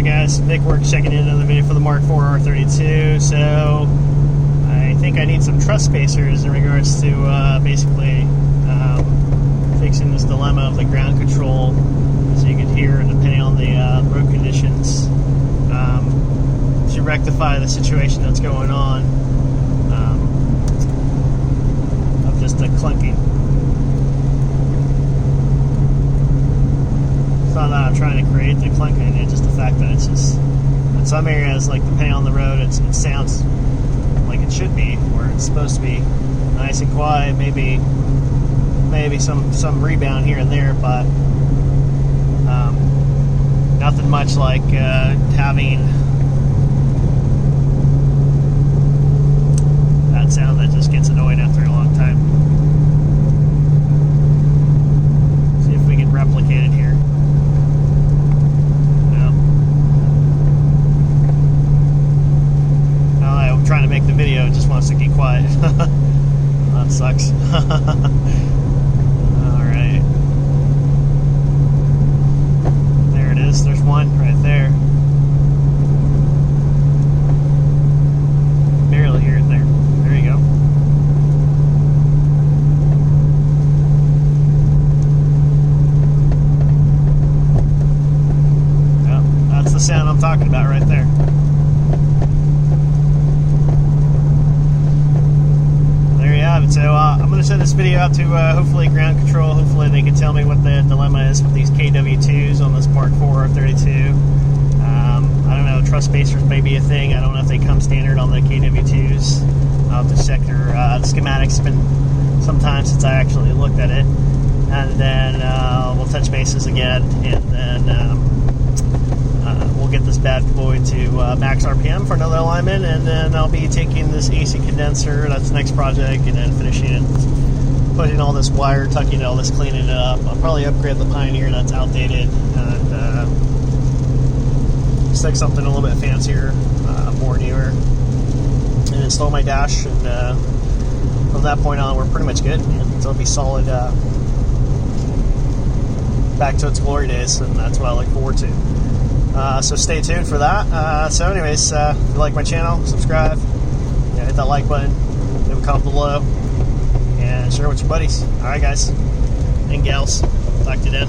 Alright guys, Vik-Werks checking in another video for the Mark IV R32. So, I think I need some truss spacers in regards to basically fixing this dilemma of the ground control. As you can hear, depending on the road conditions, to rectify the situation that's going on of just the clunking. It's not that I'm trying to create the clunking, it's just the fact that it's just, in some areas, like depending on the road, it sounds like it should be, or it's supposed to be nice and quiet, maybe some rebound here and there, but nothing much like having that sound that just gets annoying after a long time. See if we can replicate it here. I'm trying to make the video, it just wants to get quiet. That sucks. Alright. There it is, there's one right there. Barely hear it there. There you go. Yep, that's the sound I'm talking about right there. So I'm going to send this video out to hopefully Ground Control. Hopefully they can tell me what the dilemma is with these KW2s on this Mark IV R32. I don't know, truss spacers may be a thing. I don't know if they come standard on the KW2s. I'll have to check their schematics. It's been some time since I actually looked at it. And then we'll touch bases again, and then we'll get this bad boy to max RPM for another alignment, and then I'll be taking this AC condenser, that's the next project, and then finishing it, putting all this wire, tucking all this, cleaning it up. I'll probably upgrade the Pioneer that's outdated, and stick something a little bit fancier, more newer, and install my dash, and from that point on we're pretty much good, man. So it'll be solid back to its glory days, and that's what I look forward to. So stay tuned for that. So anyways, if you like my channel, subscribe, hit that like button, leave a comment below, and share it with your buddies. Alright guys, and gals, talk to you then.